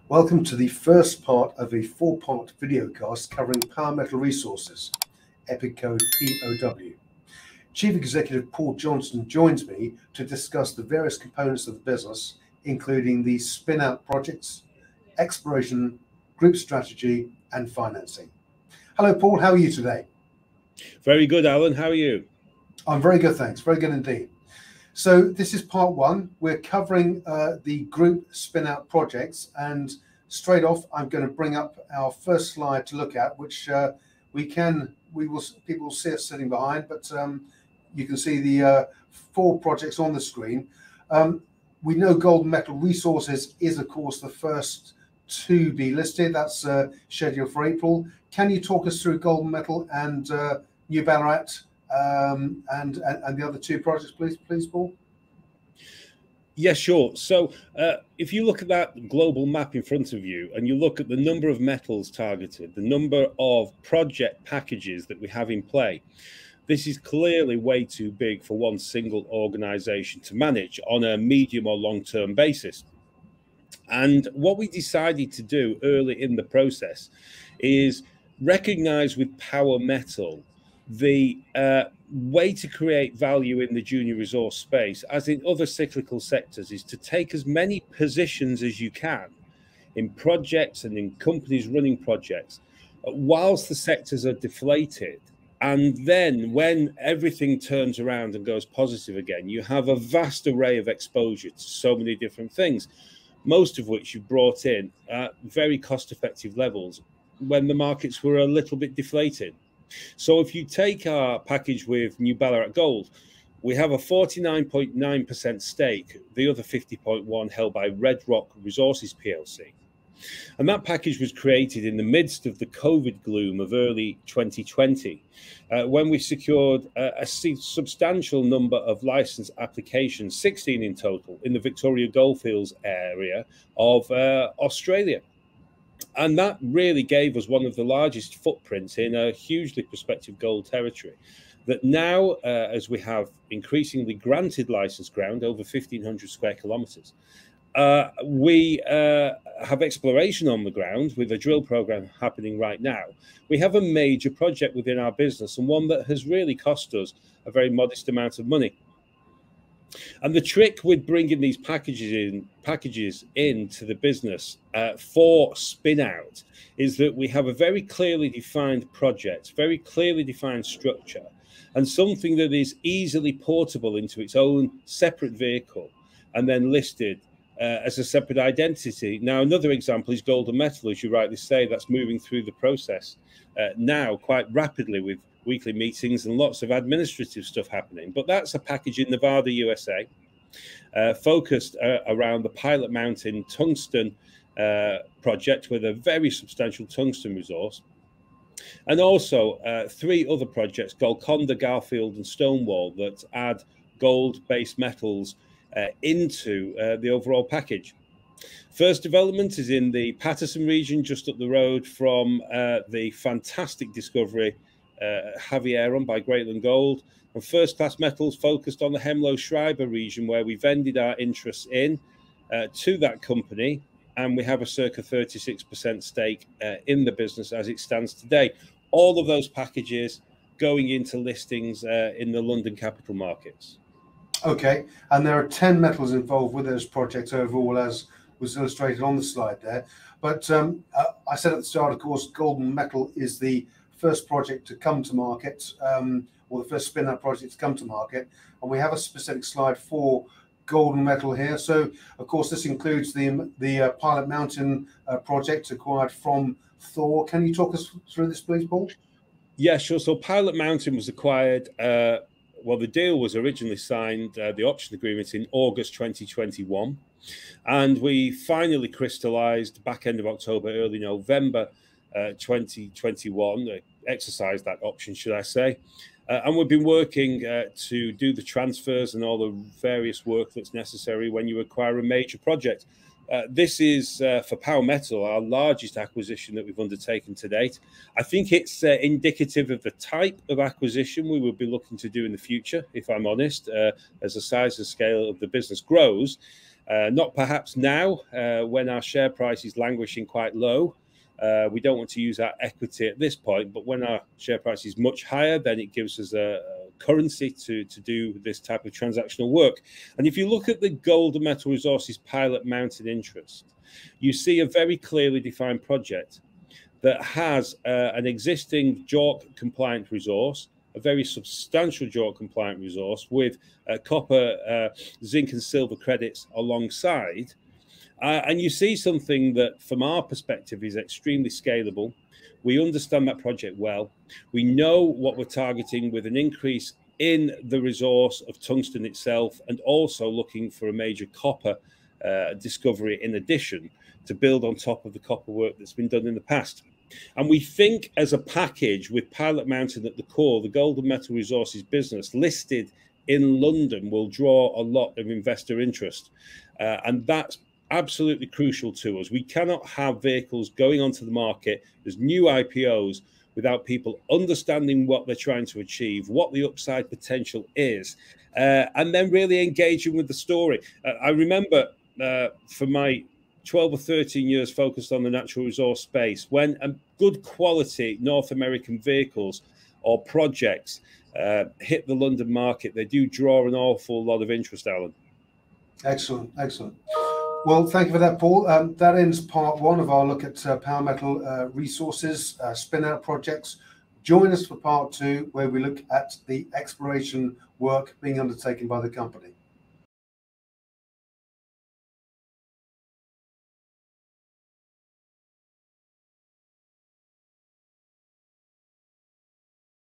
Welcome to the first part of a four-part videocast covering Power Metal Resources, EPIC code POW. Chief Executive Paul Johnson joins me to discuss the various components of the business, including the spin-out projects, exploration, group strategy, and financing. Hello, Paul. How are you today? Very good, Alan. How are you? I'm very good, thanks. Very good indeed. So this is part one. We're covering the group spin-out projects, and straight off, I'm going to bring up our first slide to look at, which people will see us sitting behind, but you can see the four projects on the screen. We know Golden Metal Resources is, of course, the first to be listed. That's scheduled for April. Can you talk us through Golden Metal and New Ballarat? And the other two projects, please, Paul. Yeah, sure. So if you look at that global map in front of you and you look at the number of metals targeted, the number of project packages that we have in play, this is clearly way too big for one single organization to manage on a medium or long-term basis. And what we decided to do early in the process is recognize with Power Metal the way to create value in the junior resource space, as in other cyclical sectors, is to take as many positions as you can in projects and in companies running projects whilst the sectors are deflated. And then when everything turns around and goes positive again, you have a vast array of exposure to so many different things, most of which you brought in at very cost-effective levels when the markets were a little bit deflated. So if you take our package with New Ballarat Gold, we have a 49.9% stake, the other 50.1% held by Red Rock Resources PLC. And that package was created in the midst of the COVID gloom of early 2020, when we secured a substantial number of license applications, 16 in total, in the Victoria Goldfields area of Australia. And that really gave us one of the largest footprints in a hugely prospective gold territory that now, as we have increasingly granted license ground, over 1,500 square kilometres, we have exploration on the ground with a drill program happening right now. We have a major project within our business, and one that has really cost us a very modest amount of money. And the trick with bringing these packages into the business for spin out is that we have a very clearly defined project, very clearly defined structure, and something that is easily portable into its own separate vehicle and then listed as a separate identity. Now, another example is Golden Metal, as you rightly say, that's moving through the process now quite rapidly with weekly meetings and lots of administrative stuff happening. But that's a package in Nevada, USA, focused around the Pilot Mountain tungsten project with a very substantial tungsten resource. And also three other projects, Golconda, Garfield and Stonewall, that add gold-based metals into the overall package. First development is in the Patterson region, just up the road from the fantastic discovery Javieron by Greatland Gold, and First Class Metals focused on the Hemlo-Schreiber region, where we vended our interests in to that company, and we have a circa 36% stake in the business as it stands today. All of those packages going into listings in the London capital markets. Okay, and there are 10 metals involved with those projects overall, as was illustrated on the slide there. But I said at the start, of course, Golden Metal is the first project to come to market, or the first spin-out project to come to market, and we have a specific slide for Golden Metal here. So, of course, this includes the Pilot Mountain project acquired from Thor. Can you talk us through this, please, Paul? Yeah, sure. So Pilot Mountain was acquired. Well, the deal was originally signed, the option agreement, in August 2021, and we finally crystallized back end of October, early November 2021, exercised that option, should I say. And we've been working to do the transfers and all the various work that's necessary when you acquire a major project. This is, for Power Metal, our largest acquisition that we've undertaken to date. I think it's indicative of the type of acquisition we will be looking to do in the future, if I'm honest, as the size and scale of the business grows. Not perhaps now, when our share price is languishing quite low. We don't want to use our equity at this point, but when our share price is much higher, then it gives us a currency to do this type of transactional work. And if you look at the Gold and Metal Resources pilot mounted interest, you see a very clearly defined project that has an existing JORC compliant resource, a very substantial JORC compliant resource with copper, zinc and silver credits alongside. And you see something that from our perspective is extremely scalable. We understand that project well. We know what we're targeting with an increase in the resource of tungsten itself, and also looking for a major copper discovery in addition to build on top of the copper work that's been done in the past. And we think as a package with pilot mounted at the core, the Gold and Metal Resources business listed in London will draw a lot of investor interest. And that's absolutely crucial to us. We cannot have vehicles going onto the market as new IPOs without people understanding what they're trying to achieve, what the upside potential is, and then really engaging with the story. I remember for my 12 or 13 years focused on the natural resource space, when good quality North American vehicles or projects hit the London market, they do draw an awful lot of interest, Alan. Excellent, excellent. Well, thank you for that, Paul. That ends part one of our look at Power Metal Resources, spin-out projects. Join us for part two, where we look at the exploration work being undertaken by the company.